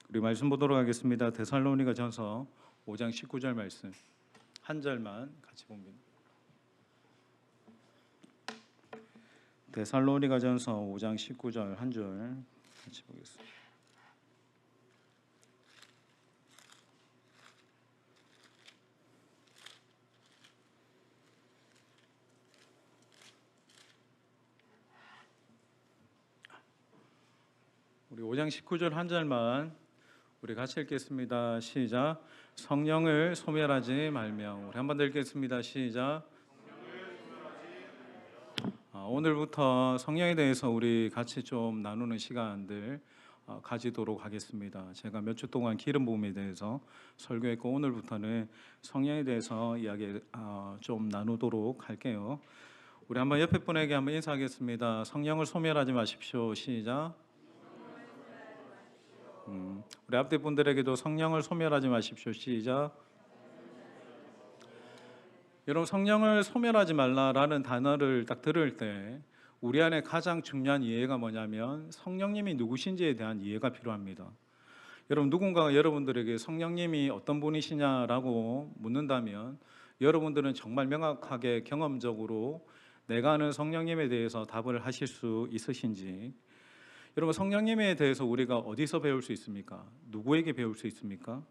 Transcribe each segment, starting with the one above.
우리 말씀 보도록 하겠습니다. 데살로니가전서 5장 19절 말씀 한 절만 같이 봅니다. 데살로니가전서 5장 19절 한 절 같이 보겠습니다. 우리 5장 19절 한 절만 우리 같이 읽겠습니다. 시작. 성령을 소멸하지 말며. 우리 한 번 더 읽겠습니다. 시작. 오늘부터 성령에 대해서 우리 같이 좀 나누는 시간들 가지도록 하겠습니다. 제가 몇 주 동안 기름 부음에 대해서 설교했고 오늘부터는 성령에 대해서 이야기 좀 나누도록 할게요. 우리 한번 옆에 분에게 한번 인사하겠습니다. 성령을 소멸하지 마십시오. 시작. 우리 앞뒤 분들에게도 성령을 소멸하지 마십시오. 시작. 여러분, 성령을 소멸하지 말라라는 단어를 딱 들을 때 우리 안에 가장 중요한 이해가 뭐냐면 성령님이 누구신지에 대한 이해가 필요합니다. 여러분, 누군가가 여러분들에게 성령님이 어떤 분이시냐라고 묻는다면 여러분들은 정말 명확하게 경험적으로 내가 아는 성령님에 대해서 답을 하실 수 있으신지. 여러분, 성령님에 대해서 우리가 어디서 배울 수 있습니까? 누구에게 배울 수 있습니까?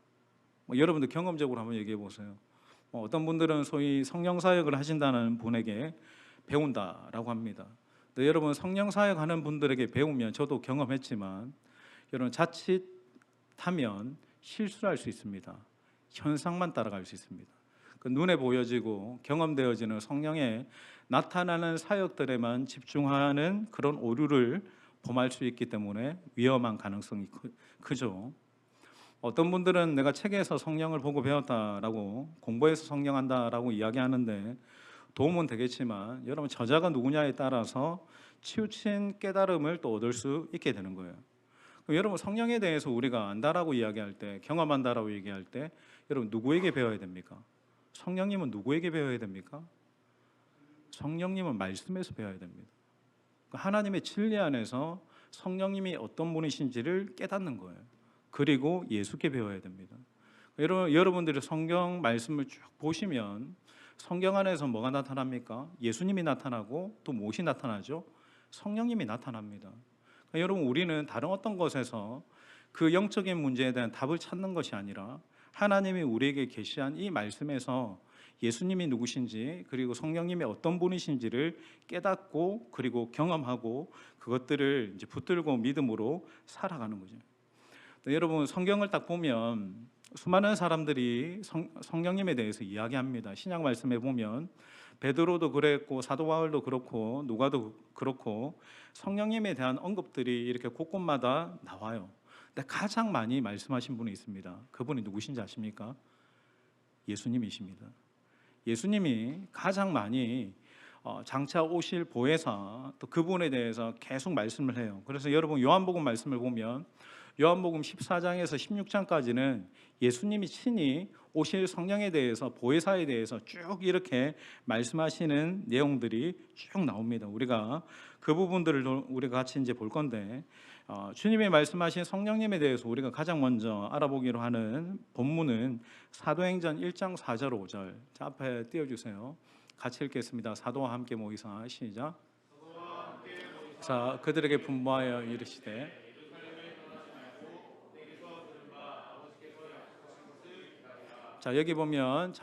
여러분들 경험적으로 한번 얘기해 보세요. 어떤 분들은 소위 성령 사역을 하신다는 분에게 배운다라고 합니다. 근데 여러분, 성령 사역하는 분들에게 배우면 저도 경험했지만 여러분, 자칫하면 실수할 수 있습니다. 현상만 따라갈 수 있습니다. 그 눈에 보여지고 경험되어지는 성령의 나타나는 사역들에만 집중하는 그런 오류를 범할 수 있기 때문에 위험한 가능성이 크죠. 어떤 분들은 내가 책에서 성령을 보고 배웠다라고, 공부해서 성령한다라고 이야기하는데 도움은 되겠지만 여러분, 저자가 누구냐에 따라서 치우친 깨달음을 또 얻을 수 있게 되는 거예요. 그럼 여러분, 성령에 대해서 우리가 안다라고 이야기할 때, 경험한다라고 얘기할 때 여러분, 누구에게 배워야 됩니까? 성령님은 누구에게 배워야 됩니까? 성령님은 말씀에서 배워야 됩니다. 하나님의 진리 안에서 성령님이 어떤 분이신지를 깨닫는 거예요. 그리고 예수께 배워야 됩니다. 여러분들이 성경 말씀을 쭉 보시면 성경 안에서 뭐가 나타납니까? 예수님이 나타나고 또 무엇이 나타나죠? 성령님이 나타납니다. 여러분, 우리는 다른 어떤 것에서 그 영적인 문제에 대한 답을 찾는 것이 아니라 하나님이 우리에게 계시한 이 말씀에서 예수님이 누구신지 그리고 성령님이 어떤 분이신지를 깨닫고 그리고 경험하고 그것들을 이제 붙들고 믿음으로 살아가는 거죠. 여러분, 성경을 딱 보면 수많은 사람들이 성령님에 대해서 이야기합니다. 신약 말씀에 보면 베드로도 그랬고 사도 바울도 그렇고 누가도 그렇고 성령님에 대한 언급들이 이렇게 곳곳마다 나와요. 근데 가장 많이 말씀하신 분이 있습니다. 그분이 누구신지 아십니까? 예수님이십니다. 예수님이 가장 많이 장차 오실 보혜사, 또 그분에 대해서 계속 말씀을 해요. 그래서 여러분, 요한복음 말씀을 보면 요한복음 14장에서 16장까지는 예수님이 친히 오실 성령에 대해서, 보혜사에 대해서 쭉 이렇게 말씀하시는 내용들이 쭉 나옵니다. 우리가 그 부분들을 우리가 같이 이제 볼 건데, 주님이 말씀하신 성령님에 대해서 우리가 가장 먼저 알아보기로 하는 본문은 사도행전 1장 4절 5절. 자, 앞에 띄워주세요. 같이 읽겠습니다. 사도와 함께 모이사. 시작. 자, 그들에게 분부하여 이르시되 자, 여기 보면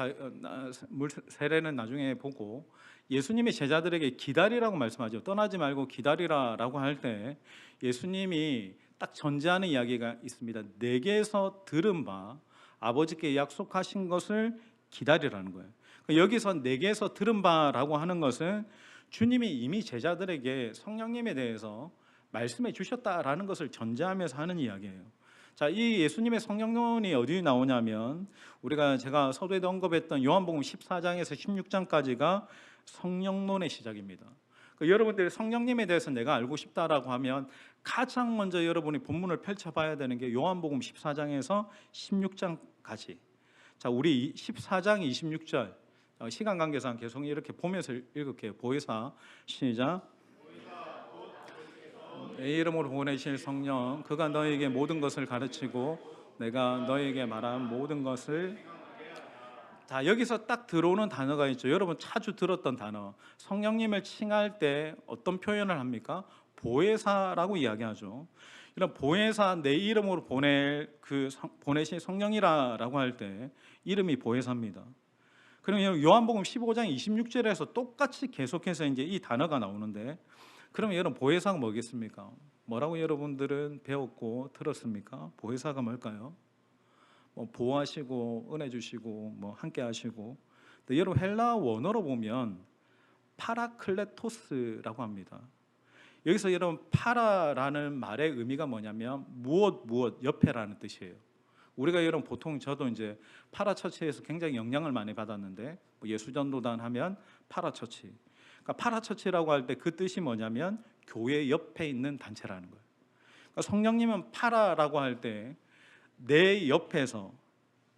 물 세례는 나중에 보고 예수님이 제자들에게 기다리라고 말씀하죠. 떠나지 말고 기다리라라고 할 때 예수님이 딱 전제하는 이야기가 있습니다. 내게서 들은 바 아버지께 약속하신 것을 기다리라는 거예요. 여기서 내게서 들은 바라고 하는 것은 주님이 이미 제자들에게 성령님에 대해서 말씀해 주셨다라는 것을 전제하면서 하는 이야기예요. 자, 이 예수님의 성령론이 어디 나오냐면 제가 서두에도 언급했던 요한복음 14장에서 16장까지가 성령론의 시작입니다. 여러분들이 성령님에 대해서 내가 알고 싶다라고 하면 가장 먼저 여러분이 본문을 펼쳐봐야 되는 게 요한복음 14장에서 16장까지. 자, 우리 14장 26절 시간 관계상 계속 이렇게 보면서 읽을게요. 보혜사. 시작. 내 이름으로 보내실 성령, 그가 너에게 모든 것을 가르치고 내가 너에게 말한 모든 것을. 자, 여기서 딱 들어오는 단어가 있죠. 여러분 자주 들었던 단어. 성령님을 칭할 때 어떤 표현을 합니까? 보혜사라고 이야기하죠. 이런 보혜사, 내 이름으로 보내신 성령이라고 할 때 이름이 보혜사입니다. 그러면 요한복음 15장 26절에서 똑같이 계속해서 이제 이 단어가 나오는데, 그러면 여러분 보혜사가 뭐겠습니까? 뭐라고 여러분들은 배웠고 들었습니까? 보혜사가 뭘까요? 뭐 보호하시고 은혜 주시고 뭐 함께 하시고. 근데 여러분 헬라 원어로 보면 파라클레토스라고 합니다. 여기서 여러분 파라라는 말의 의미가 뭐냐면 무엇 옆에라는 뜻이에요. 우리가 여러분 보통 저도 이제 파라처치에서 굉장히 영향을 많이 받았는데, 뭐 예수전도단 하면 파라처치. 그러니까 파라처치라고 할 때 그 뜻이 뭐냐면 교회 옆에 있는 단체라는 거예요. 그러니까 성령님은 파라라고 할 때 내 옆에서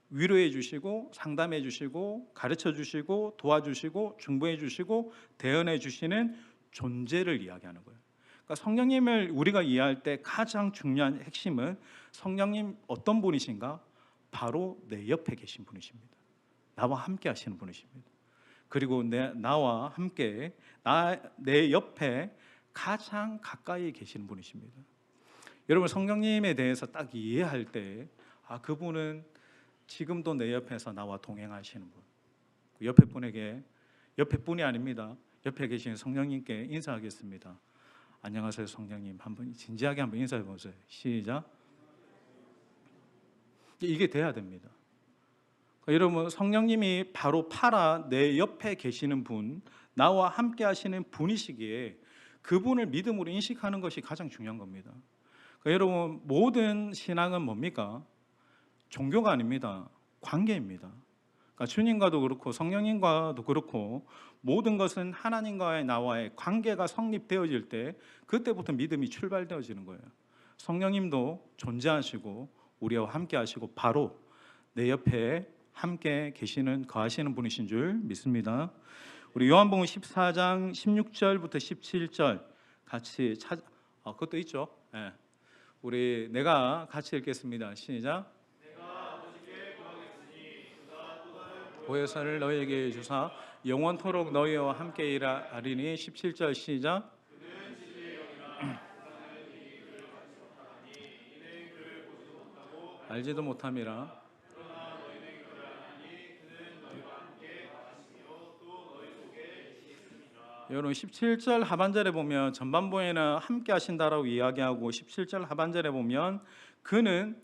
위로해 주시고 상담해 주시고 가르쳐 주시고 도와주시고 중보해 주시고 대언해 주시는 존재를 이야기하는 거예요. 그러니까 성령님을 우리가 이해할 때 가장 중요한 핵심은 성령님 어떤 분이신가? 바로 내 옆에 계신 분이십니다. 나와 함께 하시는 분이십니다. 그리고 나와 함께 내 옆에 가장 가까이 계시는 분이십니다. 여러분 성령님에 대해서 딱 이해할 때 그분은 지금도 내 옆에서 나와 동행하시는 분. 옆에 분에게, 옆에 분이 아닙니다, 옆에 계신 성령님께 인사하겠습니다. 안녕하세요 성령님. 한번 진지하게 한번 인사해 보세요. 시작. 이게 돼야 됩니다. 여러분 성령님이 바로 내 옆에 계시는 분, 나와 함께 하시는 분이시기에 그분을 믿음으로 인식하는 것이 가장 중요한 겁니다. 여러분 모든 신앙은 뭡니까? 종교가 아닙니다. 관계입니다. 그러니까 주님과도 그렇고 성령님과도 그렇고 모든 것은 하나님과의 나와의 관계가 성립되어질 때 그때부터 믿음이 출발되어지는 거예요. 성령님도 존재하시고 우리와 함께 하시고 바로 내 옆에 함께 계시는 거하시는 분이신 줄 믿습니다. 우리 요한복음 14장 16절부터 17절 같이 그것도 있죠. 네. 우리 내가 같이 읽겠습니다. 시작. 보혜사를 너희에게 주사 영원토록 너희와 함께 일하리니. 17절 시작. 알지도 못함이라. 여러분 17절 하반절에 보면 전반부에는 함께 하신다라고 이야기하고 17절 하반절에 보면 그는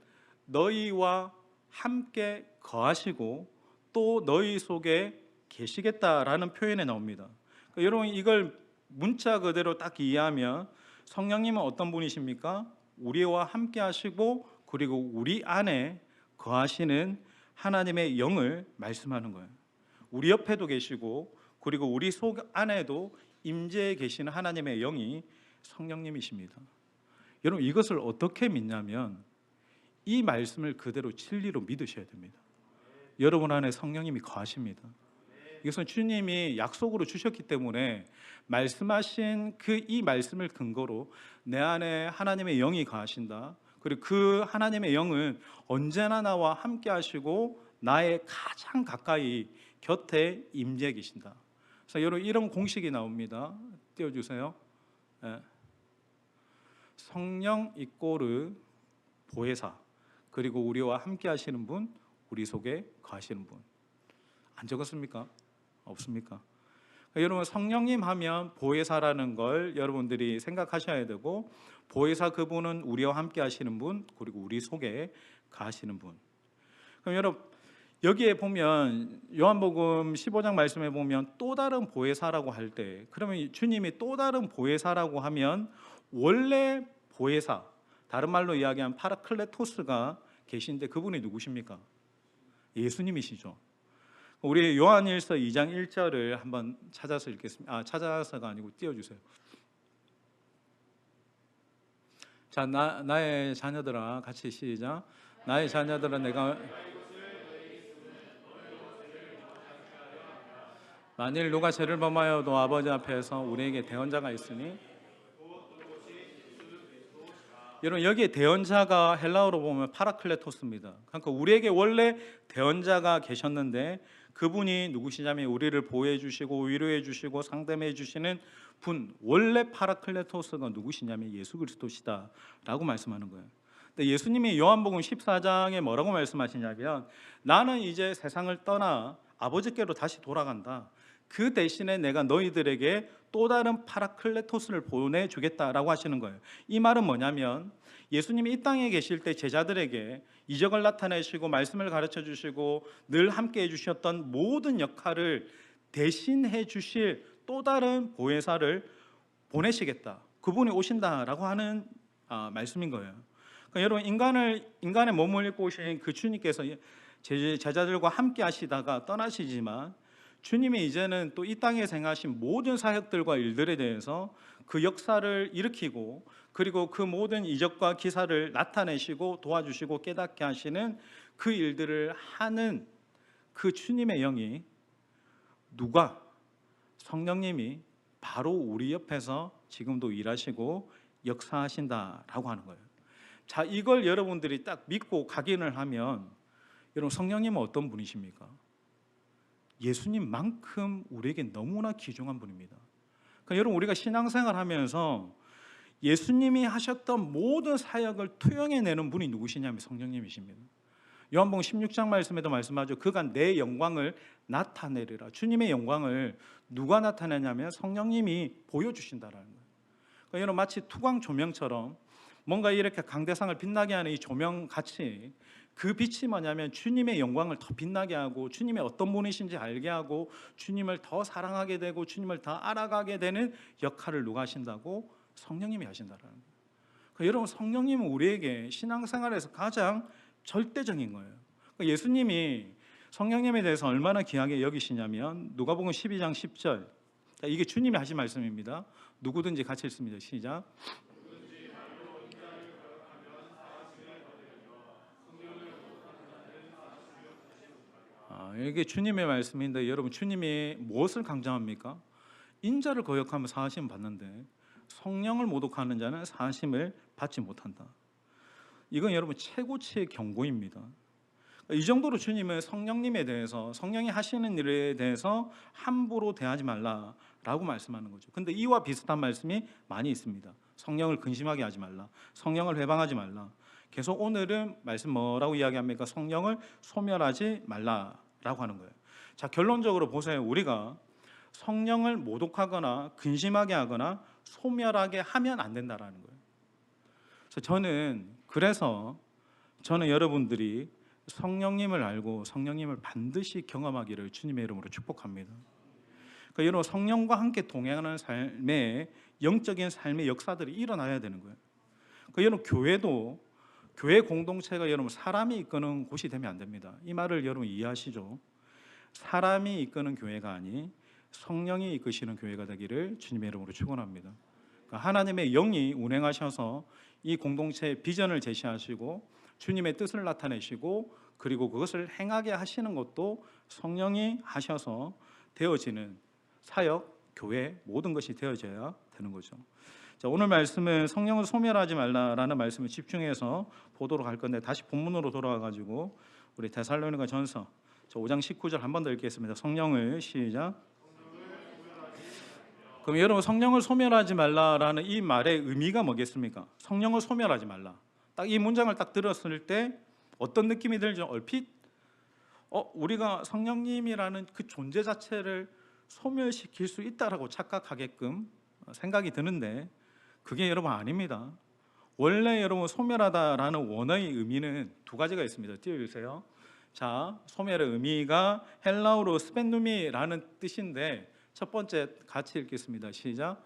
너희와 함께 거하시고 또 너희 속에 계시겠다라는 표현이 나옵니다. 그러니까 여러분 이걸 문자 그대로 딱 이해하면 성령님은 어떤 분이십니까? 우리와 함께 하시고 그리고 우리 안에 거하시는 하나님의 영을 말씀하는 거예요. 우리 옆에도 계시고 그리고 우리 속 안에도 임재해 계시는 하나님의 영이 성령님이십니다. 여러분 이것을 어떻게 믿냐면 이 말씀을 그대로 진리로 믿으셔야 됩니다. 여러분 안에 성령님이 거하십니다. 이것은 주님이 약속으로 주셨기 때문에 말씀하신 이 말씀을 근거로 내 안에 하나님의 영이 거하신다. 그리고 그 하나님의 영은 언제나 나와 함께 하시고 나의 가장 가까이 곁에 임재해 계신다. 그래서 여러분 이런 공식이 나옵니다. 띄워주세요. 네. 성령 이꼬르 보혜사, 그리고 우리와 함께 하시는 분, 우리 속에 거하시는 분. 안 적었습니까? 없습니까? 여러분 성령님 하면 보혜사라는 걸 여러분들이 생각하셔야 되고, 보혜사 그분은 우리와 함께 하시는 분, 그리고 우리 속에 거하시는 분. 그럼 여러분 여기에 보면 요한복음 15장 말씀에 보면 또 다른 보혜사라고 할 때, 그러면 주님이 또 다른 보혜사라고 하면 원래 보혜사, 다른 말로 이야기하면 파라클레토스가 계신데 그분이 누구십니까? 예수님이시죠. 우리 요한일서 2장 1절을 한번 찾아서 읽겠습니다. 찾아서가 아니고 띄워주세요. 자, 나의 자녀들아, 같이 시작. 나의 자녀들아, 내가 만일 누가 죄를 범하여도 아버지 앞에서 우리에게 대언자가 있으니 여러분 여기에 대언자가 헬라어로 보면 파라클레토스입니다. 그러니까 우리에게 원래 대언자가 계셨는데 그분이 누구시냐면 우리를 보호해 주시고 위로해 주시고 상담해 주시는 분, 원래 파라클레토스가 누구시냐면 예수 그리스도시다라고 말씀하는 거예요. 근데 예수님이 요한복음 14장에 뭐라고 말씀하시냐면 나는 이제 세상을 떠나 아버지께로 다시 돌아간다. 그 대신에 내가 너희들에게 또 다른 파라클레토스를 보내주겠다라고 하시는 거예요. 이 말은 뭐냐면 예수님이 이 땅에 계실 때 제자들에게 이적을 나타내시고 말씀을 가르쳐 주시고 늘 함께 해주셨던 모든 역할을 대신해 주실 또 다른 보혜사를 보내시겠다. 그분이 오신다라고 하는 말씀인 거예요. 그러니까 여러분 인간의 몸을 입고 오신 그 주님께서 제자들과 함께 하시다가 떠나시지만 주님이 이제는 또 이 땅에 행하신 모든 사역들과 일들에 대해서 그 역사를 일으키고 그리고 그 모든 이적과 기사를 나타내시고 도와주시고 깨닫게 하시는 그 일들을 하는 그 주님의 영이 누가? 성령님이 바로 우리 옆에서 지금도 일하시고 역사하신다라고 하는 거예요. 자, 이걸 여러분들이 딱 믿고 각인을 하면 여러분 성령님은 어떤 분이십니까? 예수님만큼 우리에게 너무나 귀중한 분입니다. 그러니까 여러분 우리가 신앙생활 하면서 예수님이 하셨던 모든 사역을 투영해내는 분이 누구시냐면 성령님이십니다. 요한복음 16장 말씀에도 말씀하죠. 그가 내 영광을 나타내리라. 주님의 영광을 누가 나타내냐면 성령님이 보여주신다라는 거예요. 그러니까 여러분 마치 투광 조명처럼 뭔가 이렇게 강대상을 빛나게 하는 이 조명같이 그 빛이 뭐냐면 주님의 영광을 더 빛나게 하고 주님의 어떤 분이신지 알게 하고 주님을 더 사랑하게 되고 주님을 더 알아가게 되는 역할을 누가 하신다고? 성령님이 하신다라는 거예요. 그러니까 여러분 성령님은 우리에게 신앙생활에서 가장 절대적인 거예요. 그러니까 예수님이 성령님에 대해서 얼마나 귀하게 여기시냐면 누가복음 12장 10절 이게 주님이 하신 말씀입니다. 누구든지 같이 읽습니다. 시작. 이게 주님의 말씀인데 여러분 주님이 무엇을 강조합니까? 인자를 거역하면 사하심 받는데 성령을 모독하는 자는 사하심을 받지 못한다. 이건 여러분 최고치의 경고입니다. 이 정도로 주님은 성령님에 대해서 성령이 하시는 일에 대해서 함부로 대하지 말라라고 말씀하는 거죠. 근데 이와 비슷한 말씀이 많이 있습니다. 성령을 근심하게 하지 말라. 성령을 회방하지 말라. 계속 오늘은 말씀 뭐라고 이야기합니까? 성령을 소멸하지 말라라고 하는 거예요. 자, 결론적으로 보세요. 우리가 성령을 모독하거나 근심하게 하거나 소멸하게 하면 안 된다라는 거예요. 그래서 저는 여러분들이 성령님을 알고 성령님을 반드시 경험하기를 주님의 이름으로 축복합니다. 그러니까 여러분 성령과 함께 동행하는 삶의 영적인 삶의 역사들이 일어나야 되는 거예요. 그러니까 여러분 교회도 교회 공동체가 여러분 사람이 이끄는 곳이 되면 안 됩니다. 이 말을 여러분 이해하시죠? 사람이 이끄는 교회가 아닌 성령이 이끄시는 교회가 되기를 주님의 이름으로 축원합니다. 그러니까 하나님의 영이 운행하셔서 이 공동체의 비전을 제시하시고 주님의 뜻을 나타내시고 그리고 그것을 행하게 하시는 것도 성령이 하셔서 되어지는 사역, 교회 모든 것이 되어져야 되는 거죠. 자, 오늘 말씀은 성령을 소멸하지 말라라는 말씀을 집중해서 보도록 할 건데 다시 본문으로 돌아와 가지고 우리 데살로니가 전서 5장 19절 한 번 더 읽겠습니다. 성령을 시작. 그럼 여러분 성령을 소멸하지 말라라는 이 말의 의미가 뭐겠습니까? 성령을 소멸하지 말라. 딱 이 문장을 딱 들었을 때 어떤 느낌이 들죠? 얼핏 우리가 성령님이라는 그 존재 자체를 소멸시킬 수 있다라고 착각하게끔 생각이 드는데 그게 여러분 아닙니다. 원래 여러분 소멸하다라는 원어의 의미는 두 가지가 있습니다. 띄워주세요. 자, 소멸의 의미가 헬라어로 스펜누미라는 뜻인데 첫 번째 같이 읽겠습니다. 시작.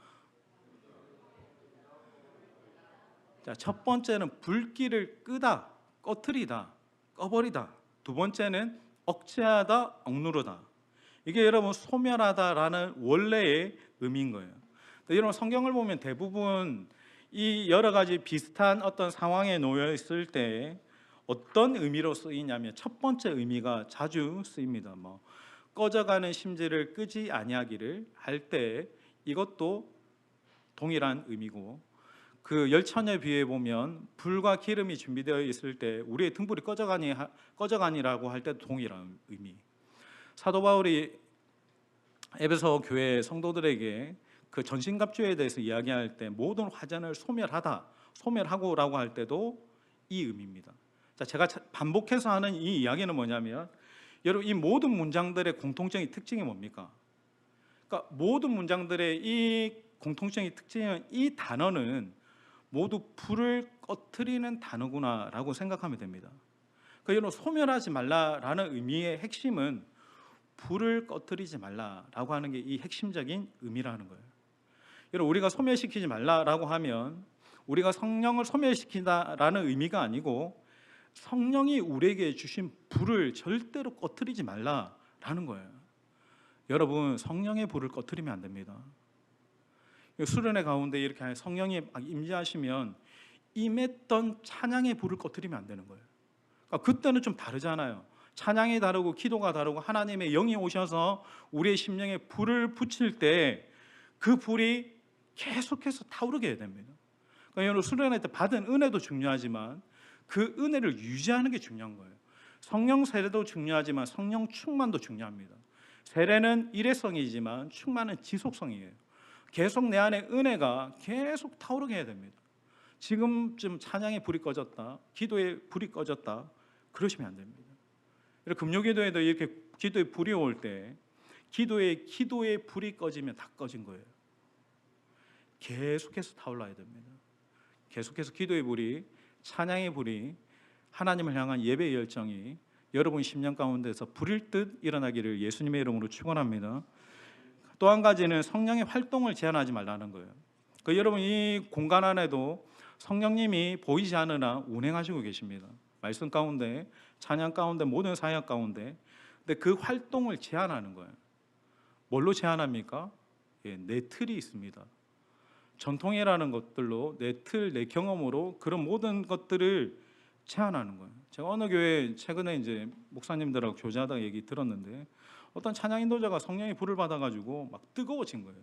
자, 첫 번째는 불길을 끄다, 꺼트리다, 꺼버리다. 두 번째는 억제하다, 억누르다. 이게 여러분 소멸하다라는 원래의 의미인 거예요. 여러분 성경을 보면 대부분 이 여러 가지 비슷한 어떤 상황에 놓여 있을 때 어떤 의미로 쓰이냐면 첫 번째 의미가 자주 쓰입니다. 꺼져가는 심지를 끄지 아니하기를 할 때 이것도 동일한 의미고 그 열천에 비해 보면 불과 기름이 준비되어 있을 때 우리의 등불이 꺼져가니라고 할 때도 동일한 의미. 사도 바울이 에베소 교회 성도들에게 그 전신갑주에 대해서 이야기할 때 모든 화전을 소멸하고라고 할 때도 이 의미입니다. 자, 제가 반복해서 하는 이 이야기는 뭐냐면, 여러분, 이 모든 문장들의 공통적인 특징이 뭡니까? 그러니까 모든 문장들의 이 공통적인 특징은 이 단어는 모두 불을 꺼트리는 단어구나라고 생각하면 됩니다. 그러니까 여러분, 소멸하지 말라라는 의미의 핵심은 불을 꺼트리지 말라라고 하는 게 이 핵심적인 의미라는 거예요. 여러분, 우리가 소멸시키지 말라라고 하면 우리가 성령을 소멸시킨다라는 의미가 아니고 성령이 우리에게 주신 불을 절대로 꺼트리지 말라라는 거예요. 여러분, 성령의 불을 꺼트리면 안 됩니다. 수련회 가운데 이렇게 성령이 임재하시면 임했던 찬양의 불을 꺼트리면 안 되는 거예요. 그러니까 그때는 좀 다르잖아요. 찬양이 다르고 기도가 다르고 하나님의 영이 오셔서 우리의 심령에 불을 붙일 때 그 불이 계속해서 타오르게 해야 됩니다. 그러니까 여러분, 수련회 때 받은 은혜도 중요하지만 그 은혜를 유지하는 게 중요한 거예요. 성령 세례도 중요하지만 성령 충만도 중요합니다. 세례는 일회성이지만 충만은 지속성이에요. 계속 내 안에 은혜가 계속 타오르게 해야 됩니다. 지금쯤 찬양의 불이 꺼졌다, 기도의 불이 꺼졌다, 그러시면 안 됩니다. 금요기도에도 이렇게 기도의 불이 올 때 기도의 불이 꺼지면 다 꺼진 거예요. 계속해서 타올라야 됩니다. 계속해서 기도의 불이, 찬양의 불이, 하나님을 향한 예배의 열정이 여러분 심령 가운데서 불일 듯 일어나기를 예수님의 이름으로 축원합니다. 또 한 가지는 성령의 활동을 제한하지 말라는 거예요. 여러분, 이 공간 안에도 성령님이 보이지 않으나 운행하시고 계십니다. 말씀 가운데, 찬양 가운데, 모든 사역 가운데. 근데 그 활동을 제한하는 거예요. 뭘로 제한합니까? 내 틀이 있습니다. 전통이라는 것들로 내 틀, 내 경험으로 그런 모든 것들을 제한하는 거예요. 제가 어느 교회 최근에 이제 목사님들하고 교제하다가 얘기 들었는데, 어떤 찬양 인도자가 성령의 불을 받아가지고 막 뜨거워진 거예요.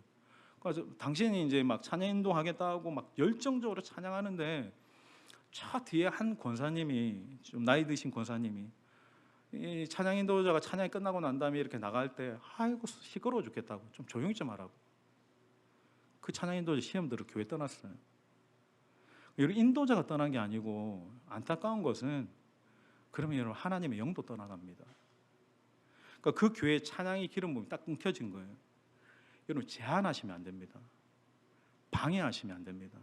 그래서 당신이 이제 막 찬양 인도하겠다고 막 열정적으로 찬양하는데, 차 뒤에 한 권사님이, 좀 나이 드신 권사님이, 이 찬양 인도자가 찬양이 끝나고 난 다음에 이렇게 나갈 때, 아이고 시끄러워 죽겠다고 좀 조용히 좀 하라고. 그 찬양 인도자 시험 들어 교회 떠났어요. 여러분, 인도자가 떠난 게 아니고 안타까운 것은, 그러면 여러분 하나님의 영도 떠나갑니다. 그러니까 그 교회 찬양의 기름 부음이 딱 끊겨진 거예요. 여러분, 제한하시면 안 됩니다. 방해하시면 안 됩니다.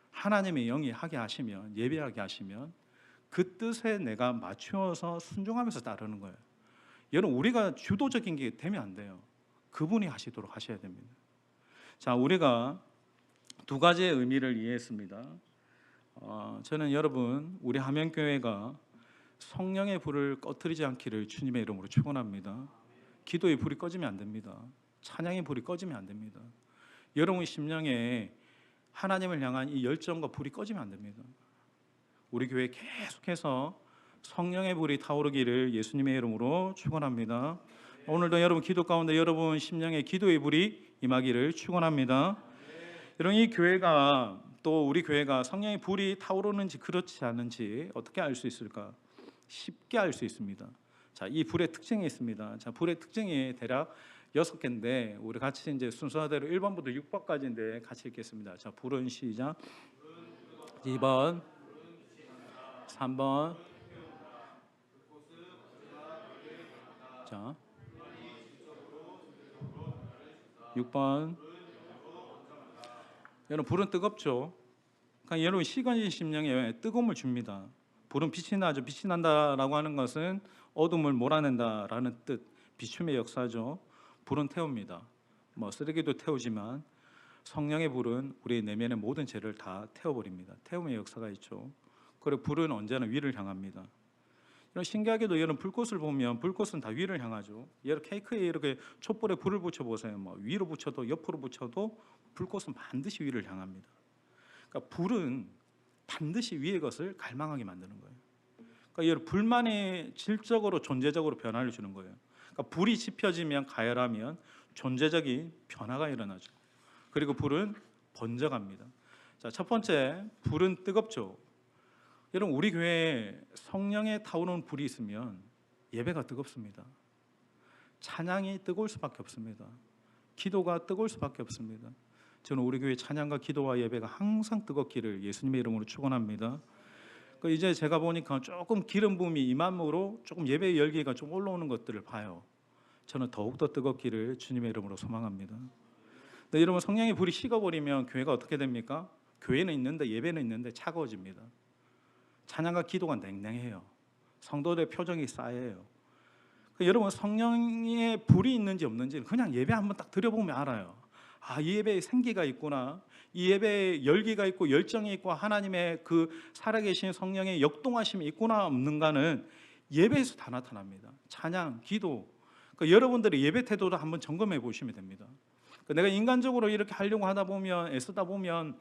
하나님의 영이 하게 하시면, 예배하게 하시면 그 뜻에 내가 맞추어서 순종하면서 따르는 거예요. 여러분, 우리가 주도적인 게 되면 안 돼요. 그분이 하시도록 하셔야 됩니다. 자, 우리가 두 가지의 의미를 이해했습니다. 저는 여러분, 우리 함영교회가 성령의 불을 꺼트리지 않기를 주님의 이름으로 축원합니다. 기도의 불이 꺼지면 안 됩니다. 찬양의 불이 꺼지면 안 됩니다. 여러분 심령에 하나님을 향한 이 열정과 불이 꺼지면 안 됩니다. 우리 교회 계속해서 성령의 불이 타오르기를 예수님의 이름으로 축원합니다. 오늘도 여러분 기도 가운데 여러분 심령에 기도의 불이 임하기를 축원합니다. 여러분, 이 교회가, 또 우리 교회가 성령의 불이 타오르는지 그렇지 않은지 어떻게 알 수 있을까? 쉽게 알 수 있습니다. 자, 이 불의 특징이 있습니다. 자, 불의 특징이 대략 6개인데 우리 같이 이제 순서대로 1번부터 6번까지인데 같이 읽겠습니다. 자, 불은 시작. 2번, 3번, 자, 6번. 여러분, 불은 뜨겁죠. 그러니까 여러분 시건진 심령에 뜨거움을 줍니다. 불은 빛이 나죠. 빛이 난다라고 하는 것은 어둠을 몰아낸다라는 뜻, 비춤의 역사죠. 불은 태웁니다. 쓰레기도 태우지만 성령의 불은 우리의 내면의 모든 죄를 다 태워버립니다. 태움의 역사가 있죠. 그리고 불은 언제나 위를 향합니다. 이런 신기하게도 여러분 불꽃을 보면 불꽃은 다 위를 향하죠. 여러분 케이크에 이렇게 촛불에 불을 붙여보세요. 위로 붙여도 옆으로 붙여도 불꽃은 반드시 위를 향합니다. 그러니까 불은 반드시 위의 것을 갈망하게 만드는 거예요. 그러니까 여러분 불만이 질적으로 존재적으로 변화를 주는 거예요. 그러니까 불이 지펴지면, 가열하면 존재적인 변화가 일어나죠. 그리고 불은 번져갑니다. 자, 첫 번째, 불은 뜨겁죠. 여러분, 우리 교회에 성령에 타오르는 불이 있으면 예배가 뜨겁습니다. 찬양이 뜨거울 수밖에 없습니다. 기도가 뜨거울 수밖에 없습니다. 저는 우리 교회 찬양과 기도와 예배가 항상 뜨겁기를 예수님의 이름으로 축원합니다. 이제 제가 보니까 조금 기름 부음이 임함으로 조금 예배의 열기가 좀 올라오는 것들을 봐요. 저는 더욱더 뜨겁기를 주님의 이름으로 소망합니다. 근데 여러분, 성령의 불이 식어버리면 교회가 어떻게 됩니까? 교회는 있는데 예배는 있는데 차가워집니다. 찬양과 기도가 냉랭해요. 성도들의 표정이 싸해요. 여러분, 성령의 불이 있는지 없는지는 그냥 예배 한번 딱 드려보면 알아요. 아, 이 예배에 생기가 있구나, 이 예배에 열기가 있고 열정이 있고 하나님의 그 살아계신 성령의 역동하심이 있구나 없는가는 예배에서 다 나타납니다. 찬양, 기도, 여러분들의 예배 태도도 한번 점검해 보시면 됩니다. 내가 인간적으로 이렇게 하려고 하다 보면, 애쓰다 보면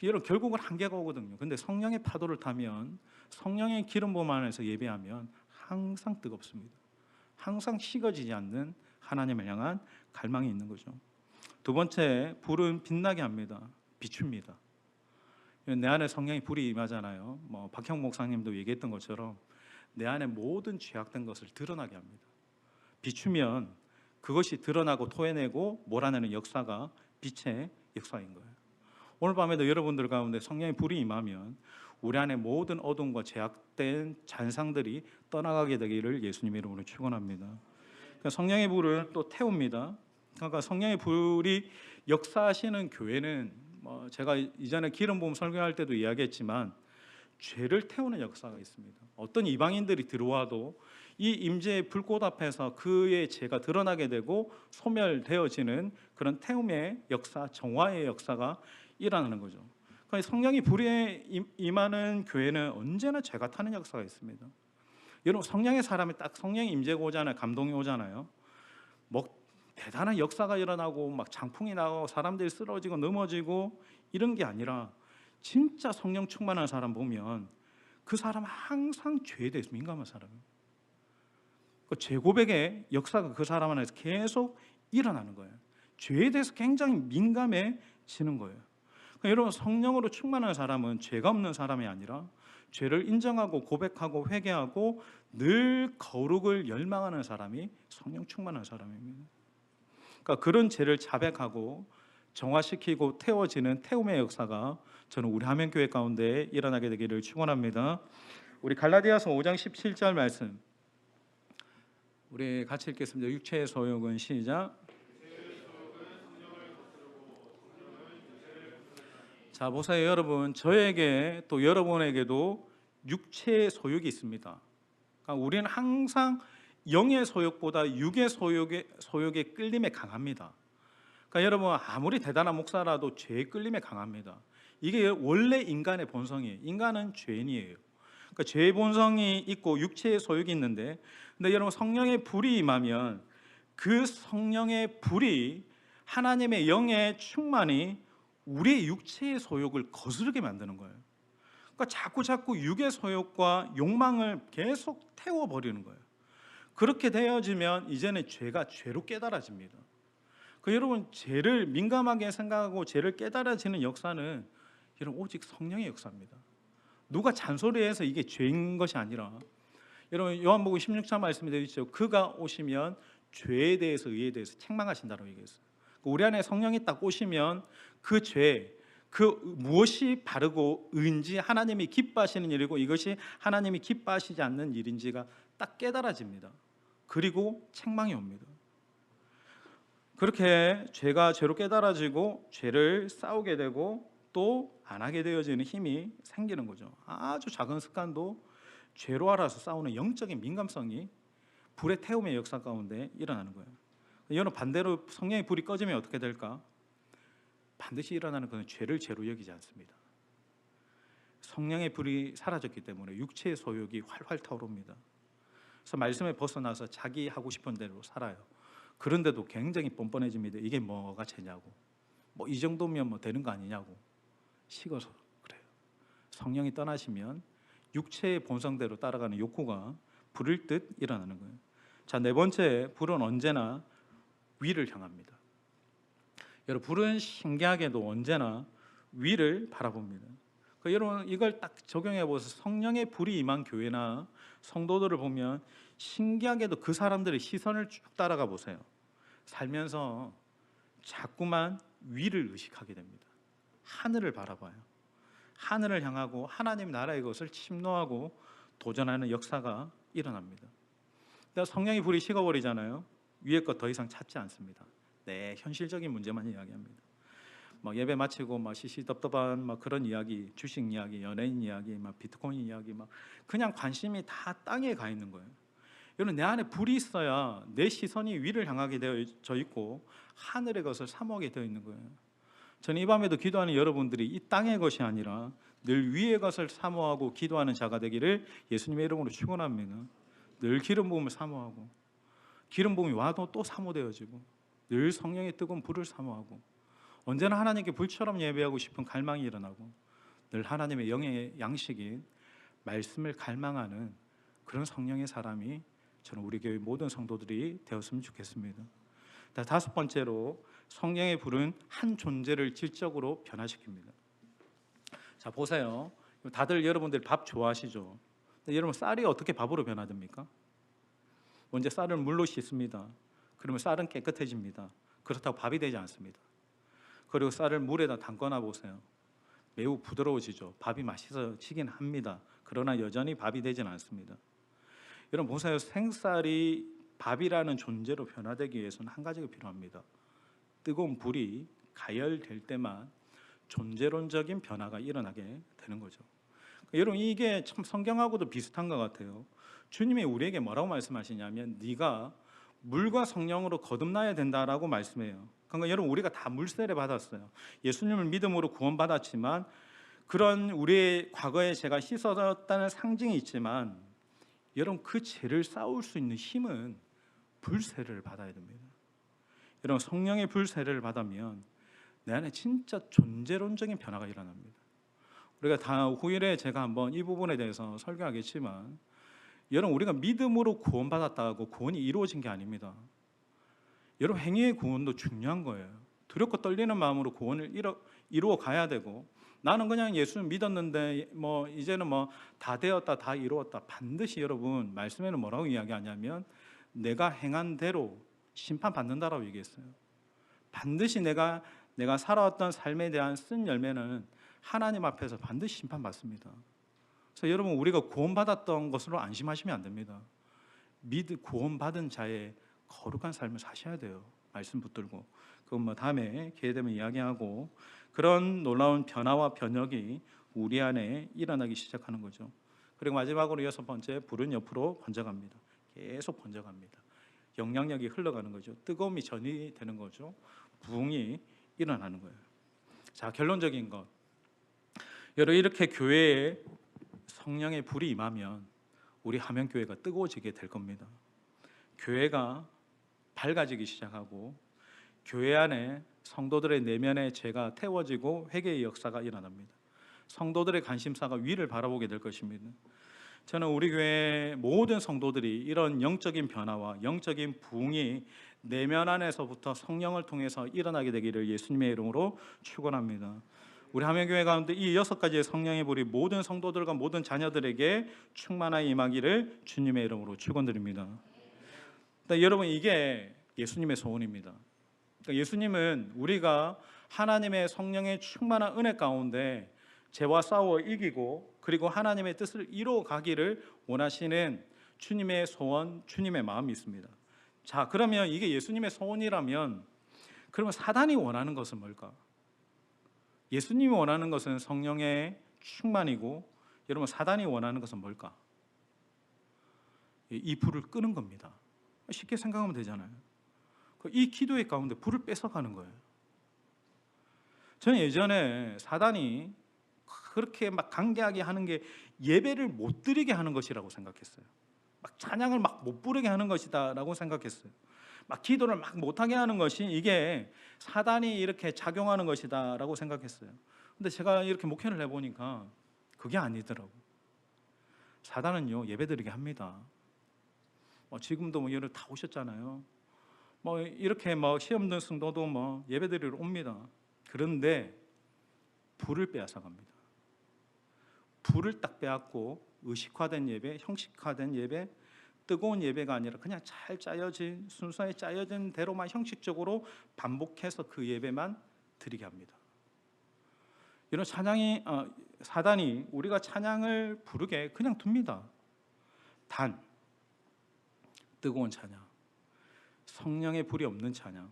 여러분 결국은 한계가 오거든요. 근데 성령의 파도를 타면, 성령의 기름 부음 안에서 예배하면 항상 뜨겁습니다. 항상 식어지지 않는 하나님을 향한 갈망이 있는 거죠. 두 번째, 불은 빛나게 합니다. 비춥니다. 내 안에 성령의 불이 임하잖아요. 박형 목사님도 얘기했던 것처럼 내 안에 모든 죄악된 것을 드러나게 합니다. 비추면 그것이 드러나고 토해내고 몰아내는 역사가 빛의 역사인 거예요. 오늘 밤에도 여러분들 가운데 성령의 불이 임하면 우리 안에 모든 어둠과 죄악된 잔상들이 떠나가게 되기를 예수님의 이름으로 축원합니다. 성령의 불은 또 태웁니다. 그러니까 성령의 불이 역사하시는 교회는 제가 이전에 기름 부음 설교할 때도 이야기했지만 죄를 태우는 역사가 있습니다. 어떤 이방인들이 들어와도 이 임재의 불꽃 앞에서 그의 죄가 드러나게 되고 소멸되어지는 그런 태움의 역사, 정화의 역사가 일어나는 거죠. 그러니까 성령이 불에 임하는 교회는 언제나 죄가 타는 역사가 있습니다. 여러분, 성령의 사람이 딱 성령의 임재가 오잖아요. 감동이 오잖아요. 대단한 역사가 일어나고 막 장풍이 나고 사람들이 쓰러지고 넘어지고 이런 게 아니라 진짜 성령 충만한 사람 보면 그 사람은 항상 죄에 대해서 민감한 사람이에요. 죄 고백의 역사가 그 사람 안에서 계속 일어나는 거예요. 죄에 대해서 굉장히 민감해지는 거예요. 그러니까 여러분, 성령으로 충만한 사람은 죄가 없는 사람이 아니라 죄를 인정하고 고백하고 회개하고 늘 거룩을 열망하는 사람이 성령 충만한 사람입니다. 그러니까 그런 죄를 자백하고 정화시키고 태워지는 태움의 역사가 저는 우리 하면교회 가운데 일어나게 되기를 축원합니다. 우리 갈라디아서 5장 17절 말씀 우리 같이 읽겠습니다. 육체의 소욕은 시작. 자, 보세요 여러분, 저에게 또 여러분에게도 육체의 소욕이 있습니다. 그러니까 우리는 항상 영의 소욕보다 육의 소욕에 끌림에 강합니다. 그러니까 여러분, 아무리 대단한 목사라도 죄의 끌림에 강합니다. 이게 원래 인간의 본성이에요. 인간은 죄인이에요. 그러니까 죄의 본성이 있고 육체의 소욕이 있는데, 근데 여러분, 성령의 불이 임하면 그 성령의 불이 하나님의 영의 충만이 우리의 육체의 소욕을 거스르게 만드는 거예요. 그러니까 자꾸 육의 소욕과 욕망을 계속 태워버리는 거예요. 그렇게 되어지면 이제는 죄가 죄로 깨달아집니다. 여러분, 죄를 민감하게 생각하고 죄를 깨달아지는 역사는 여러분 오직 성령의 역사입니다. 누가 잔소리해서 이게 죄인 것이 아니라, 여러분 요한복음 16장 말씀이 되어 있죠. 그가 오시면 죄에 대해서 의에 대해서 책망하신다고 얘기했어요. 우리 안에 성령이 딱 오시면 그 죄, 그 무엇이 바르고 의인지 하나님이 기뻐하시는 일이고 이것이 하나님이 기뻐하시지 않는 일인지가 딱 깨달아집니다. 그리고 책망이 옵니다. 그렇게 죄가 죄로 깨달아지고 죄를 싸우게 되고 또 안 하게 되어지는 힘이 생기는 거죠. 아주 작은 습관도 죄로 알아서 싸우는 영적인 민감성이 불의 태움의 역사 가운데 일어나는 거예요. 이거는 반대로 성령의 불이 꺼지면 어떻게 될까? 반드시 일어나는 것은 죄를 죄로 여기지 않습니다. 성령의 불이 사라졌기 때문에 육체의 소욕이 활활 타오릅니다. 그래서 말씀에 벗어나서 자기 하고 싶은 대로 살아요. 그런데도 굉장히 뻔뻔해집니다. 이게 뭐가 죄냐고, 이 정도면 되는 거 아니냐고, 식어서 그래요. 성령이 떠나시면 육체의 본성대로 따라가는 욕구가 불일 듯 일어나는 거예요. 자, 네 번째, 불은 언제나 위를 향합니다. 여러분, 불은 신기하게도 언제나 위를 바라봅니다. 여러분 이걸 딱 적용해 보세요. 성령의 불이 임한 교회나 성도들을 보면 신기하게도 그 사람들의 시선을 쭉 따라가 보세요. 살면서 자꾸만 위를 의식하게 됩니다. 하늘을 바라봐요. 하늘을 향하고 하나님 나라의 것을 침노하고 도전하는 역사가 일어납니다. 성령의 불이 식어버리잖아요. 위의 것 더 이상 찾지 않습니다. 네, 현실적인 문제만 이야기합니다. 예배 마치고 시시덥덥한 그런 이야기, 주식 이야기, 연예인 이야기, 비트코인 이야기, 그냥 관심이 다 땅에 가 있는 거예요. 여러분, 내 안에 불이 있어야 내 시선이 위를 향하게 되어 있고 하늘의 것을 사모하게 되어 있는 거예요. 저는 이 밤에도 기도하는 여러분들이 이 땅의 것이 아니라 늘 위의 것을 사모하고 기도하는 자가 되기를 예수님의 이름으로 축원합니다. 늘 기름 부음을 사모하고 기름 부음이 와도 또 사모되어지고 늘 성령의 뜨거운 불을 사모하고 언제나 하나님께 불처럼 예배하고 싶은 갈망이 일어나고 늘 하나님의 영의 양식인 말씀을 갈망하는 그런 성령의 사람이 저는 우리 교회 모든 성도들이 되었으면 좋겠습니다. 다섯 번째로 성령의 불은 한 존재를 질적으로 변화시킵니다. 자, 보세요. 다들 여러분들 밥 좋아하시죠? 여러분, 쌀이 어떻게 밥으로 변화됩니까? 먼저 쌀을 물로 씻습니다. 그러면 쌀은 깨끗해집니다. 그렇다고 밥이 되지 않습니다. 그리고 쌀을 물에다 담거나 보세요. 매우 부드러워지죠. 밥이 맛있어지긴 합니다. 그러나 여전히 밥이 되지는 않습니다. 여러분 보세요. 생쌀이 밥이라는 존재로 변화되기 위해서는 한 가지가 필요합니다. 뜨거운 불이 가열될 때만 존재론적인 변화가 일어나게 되는 거죠. 여러분 이게 참 성경하고도 비슷한 것 같아요. 주님이 우리에게 뭐라고 말씀하시냐면 네가 물과 성령으로 거듭나야 된다라고 말씀해요. 그러니까 여러분 우리가 다 물세례 받았어요. 예수님을 믿음으로 구원받았지만 그런 우리의 과거에 제가 씻어졌다는 상징이 있지만 여러분 그 죄를 싸울 수 있는 힘은 불세례를 받아야 됩니다. 여러분 성령의 불세례를 받으면 내 안에 진짜 존재론적인 변화가 일어납니다. 우리가 다 후일에 제가 한번 이 부분에 대해서 설교하겠지만 여러분 우리가 믿음으로 구원받았다고 구원이 이루어진 게 아닙니다. 여러분 행위의 구원도 중요한 거예요. 두렵고 떨리는 마음으로 구원을 이루어 가야 되고 나는 그냥 예수를 믿었는데 이제는 다 되었다 다 이루었다. 반드시 여러분 말씀에는 뭐라고 이야기하냐면 내가 행한 대로 심판받는다라고 얘기했어요. 반드시 내가 살아왔던 삶에 대한 쓴 열매는 하나님 앞에서 반드시 심판받습니다. 그래서 여러분 우리가 구원받았던 것으로 안심하시면 안 됩니다. 구원받은 자의 거룩한 삶을 사셔야 돼요. 말씀 붙들고 그건 다음에 기회 되면 이야기하고 그런 놀라운 변화와 변혁이 우리 안에 일어나기 시작하는 거죠. 그리고 마지막으로 여섯 번째, 불은 옆으로 번져갑니다. 계속 번져갑니다. 영향력이 흘러가는 거죠. 뜨거움이 전이 되는 거죠. 부흥이 일어나는 거예요. 자, 결론적인 것. 여러분 이렇게 교회에 성령의 불이 임하면 우리 하명교회가 뜨거워지게 될 겁니다. 교회가 밝아지기 시작하고 교회 안에 성도들의 내면의 죄가 태워지고 회개의 역사가 일어납니다. 성도들의 관심사가 위를 바라보게 될 것입니다. 저는 우리 교회 모든 성도들이 이런 영적인 변화와 영적인 부흥이 내면 안에서부터 성령을 통해서 일어나게 되기를 예수님의 이름으로 축원합니다. 우리 하명교회 가운데 이 6가지의 성령의 불이 모든 성도들과 모든 자녀들에게 충만하게 임하기를 주님의 이름으로 축원드립니다. 여러분 이게 예수님의 소원입니다. 그러니까 예수님은 우리가 하나님의 성령의 충만한 은혜 가운데 죄와 싸워 이기고 그리고 하나님의 뜻을 이루어 가기를 원하시는 주님의 소원, 주님의 마음이 있습니다. 자, 그러면 이게 예수님의 소원이라면 그러면 사단이 원하는 것은 뭘까? 예수님이 원하는 것은 성령의 충만이고 여러분 사단이 원하는 것은 뭘까? 이 불을 끄는 겁니다. 쉽게 생각하면 되잖아요. 이 기도의 가운데 불을 뺏어가는 거예요. 저는 예전에 사단이 그렇게 강제하게 하는 게 예배를 못 드리게 하는 것이라고 생각했어요. 찬양을 못 부르게 하는 것이다라고 생각했어요. 기도를 못하게 하는 것이 이게 사단이 이렇게 작용하는 것이다라고 생각했어요. 근데 제가 이렇게 목회를 해보니까 그게 아니더라고요. 사단은요 예배 드리게 합니다. 지금도 여러 다 오셨잖아요. 이렇게 시험 든 성도도 예배 드리러 옵니다. 그런데 불을 빼앗아갑니다. 불을 딱 빼앗고 의식화된 예배, 형식화된 예배, 뜨거운 예배가 아니라 그냥 잘 짜여진 순서에 짜여진 대로만 형식적으로 반복해서 그 예배만 드리게 합니다. 이런 사단이 우리가 찬양을 부르게 그냥 둡니다. 단 뜨거운 찬양, 성령의 불이 없는 찬양,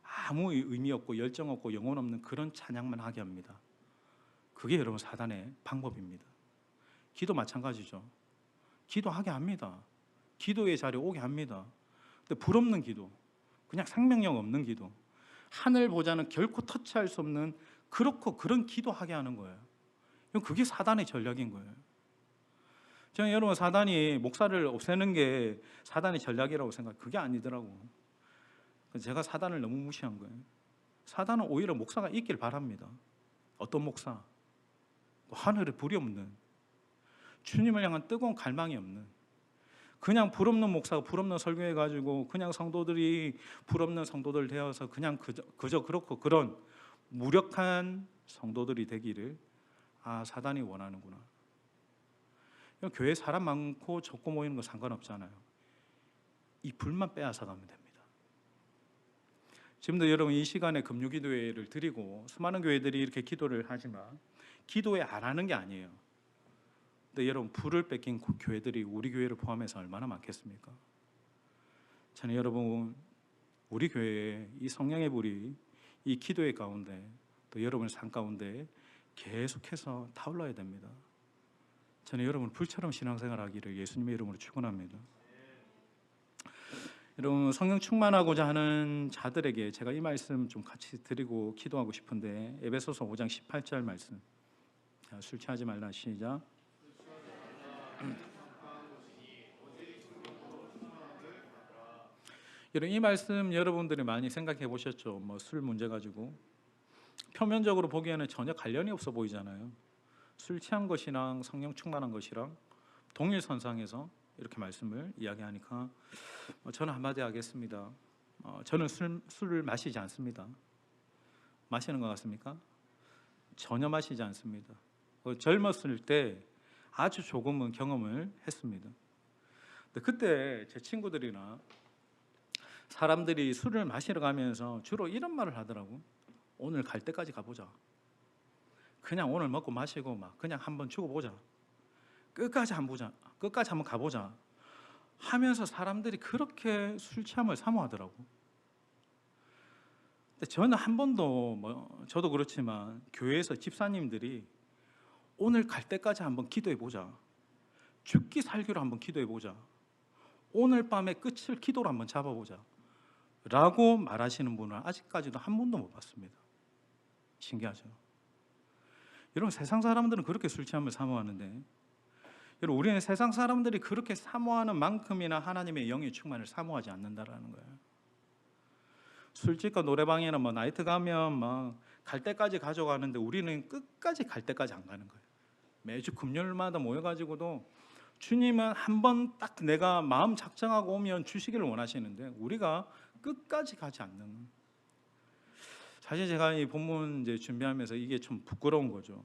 아무 의미 없고 열정 없고 영혼 없는 그런 찬양만 하게 합니다. 그게 여러분 사단의 방법입니다. 기도 마찬가지죠. 기도하게 합니다. 기도의 자리에 오게 합니다. 근데 불 없는 기도, 그냥 생명력 없는 기도, 하늘 보좌는 결코 터치할 수 없는 그런 기도하게 하는 거예요. 그게 사단의 전략인 거예요. 저는 여러분 사단이 목사를 없애는 게 사단의 전략이라고 생각해요. 그게 아니더라고. 제가 사단을 너무 무시한 거예요. 사단은 오히려 목사가 있길 바랍니다. 어떤 목사? 하늘에 불이 없는, 주님을 향한 뜨거운 갈망이 없는, 그냥 불 없는 목사가 불 없는 설교해가지고 그냥 성도들이 불 없는 성도들 되어서 그냥 그저 그렇고 그런 무력한 성도들이 되기를 사단이 원하는구나. 교회 사람 많고 적고 모이는 거 상관없잖아요. 이 불만 빼앗아 가면 됩니다. 지금도 여러분 이 시간에 금요기도회를 드리고 수많은 교회들이 이렇게 기도를 하지만 기도회 안 하는 게 아니에요. 근데 여러분 불을 뺏긴 교회들이 우리 교회를 포함해서 얼마나 많겠습니까? 저는 여러분 우리 교회에 이 성령의 불이 이 기도회 가운데 또 여러분의 삶 가운데 계속해서 타올라야 됩니다. 저는 여러분 불처럼 신앙생활하기를 예수님의 이름으로 축원합니다. 여러분 성령 충만하고자 하는 자들에게 제가 이 말씀 좀 같이 드리고 기도하고 싶은데 에베소서 5장 18절 말씀. 자, 술 취하지 말라. 시작. 이 말씀 여러분들이 많이 생각해 보셨죠? 술 문제 가지고 표면적으로 보기에는 전혀 관련이 없어 보이잖아요. 술 취한 것이랑 성령 충만한 것이랑 동일선상에서 이렇게 말씀을 이야기하니까 저는 한마디 하겠습니다. 저는 술을 마시지 않습니다. 마시는 것 같습니까? 전혀 마시지 않습니다. 젊었을 때 아주 조금은 경험을 했습니다. 근데 그때 제 친구들이나 사람들이 술을 마시러 가면서 주로 이런 말을 하더라고. 오늘 갈 때까지 가보자. 그냥 오늘 먹고 마시고 그냥 한번 주고 보자. 끝까지 한번 가보자 하면서 사람들이 그렇게 술 취함을 사모하더라고. 근데 저는 한 번도 저도 그렇지만 교회에서 집사님들이 오늘 갈 때까지 한번 기도해 보자. 죽기 살기로 한번 기도해 보자. 오늘 밤에 끝을 기도로 한번 잡아보자 라고 말하시는 분은 아직까지도 한 번도 못 봤습니다. 신기하죠? 여러분 세상 사람들은 그렇게 술 취함을 사모하는데 여러분 우리는 세상 사람들이 그렇게 사모하는 만큼이나 하나님의 영의 충만을 사모하지 않는다라는 거예요. 술집과 노래방이나 나이트 가면 갈 때까지 가져가는데 우리는 끝까지 갈 때까지 안 가는 거예요. 매주 금요일마다 모여가지고도 주님은 한 번 딱 내가 마음 작정하고 오면 주시기를 원하시는데 우리가 끝까지 가지 않는. 사실 제가 이 본문 이제 준비하면서 이게 좀 부끄러운 거죠.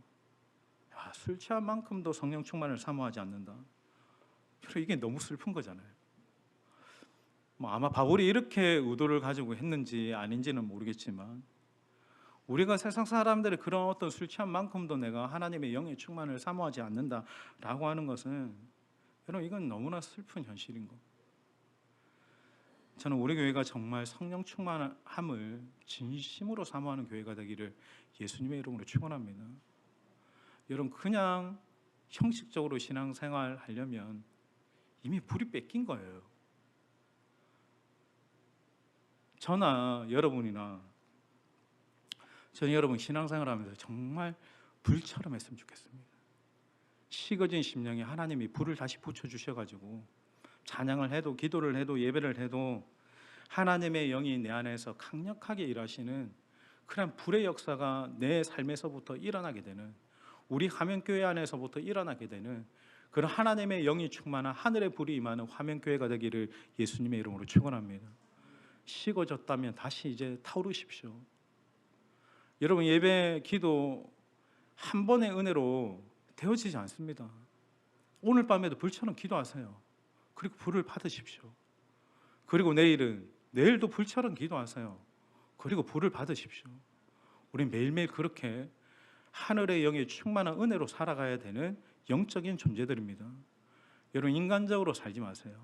술 취한 만큼도 성령 충만을 사모하지 않는다. 이게 너무 슬픈 거잖아요. 아마 바울이 이렇게 의도를 가지고 했는지 아닌지는 모르겠지만 우리가 세상 사람들의 그런 어떤 술 취한 만큼도 내가 하나님의 영의 충만을 사모하지 않는다라고 하는 것은 여러분 이건 너무나 슬픈 현실인 거. 저는 우리 교회가 정말 성령 충만함을 진심으로 사모하는 교회가 되기를 예수님의 이름으로 축원합니다. 여러분 그냥 형식적으로 신앙생활 하려면 이미 불이 뺏긴 거예요. 저나 여러분이나 저는 여러분 신앙생활 하면서 정말 불처럼 했으면 좋겠습니다. 식어진 심령에 하나님이 불을 다시 붙여주셔가지고 찬양을 해도 기도를 해도 예배를 해도 하나님의 영이 내 안에서 강력하게 일하시는 그런 불의 역사가 내 삶에서부터 일어나게 되는, 우리 화면교회 안에서부터 일어나게 되는 그런 하나님의 영이 충만한 하늘의 불이 임하는 화면교회가 되기를 예수님의 이름으로 축원합니다. 식어졌다면 다시 이제 타오르십시오. 여러분 예배 기도 한 번의 은혜로 되어지지 않습니다. 오늘 밤에도 불처럼 기도하세요. 그리고 불을 받으십시오. 그리고 내일도 불처럼 기도하세요. 그리고 불을 받으십시오. 우린 매일매일 그렇게 하늘의 영에 충만한 은혜로 살아가야 되는 영적인 존재들입니다. 여러분, 인간적으로 살지 마세요.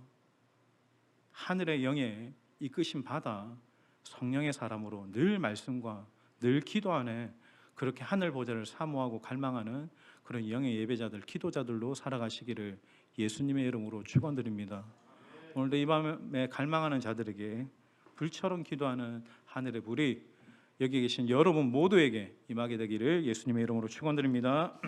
하늘의 영에 이끄심 받아 성령의 사람으로 늘 말씀과 늘 기도 안에 그렇게 하늘 보좌를 사모하고 갈망하는 그런 영의 예배자들, 기도자들로 살아가시기를 예수님의 이름으로 축원드립니다. 오늘도 이 밤에 갈망하는 자들에게 불처럼 기도하는 하늘의 불이 여기 계신 여러분 모두에게 임하게 되기를 예수님의 이름으로 축원드립니다.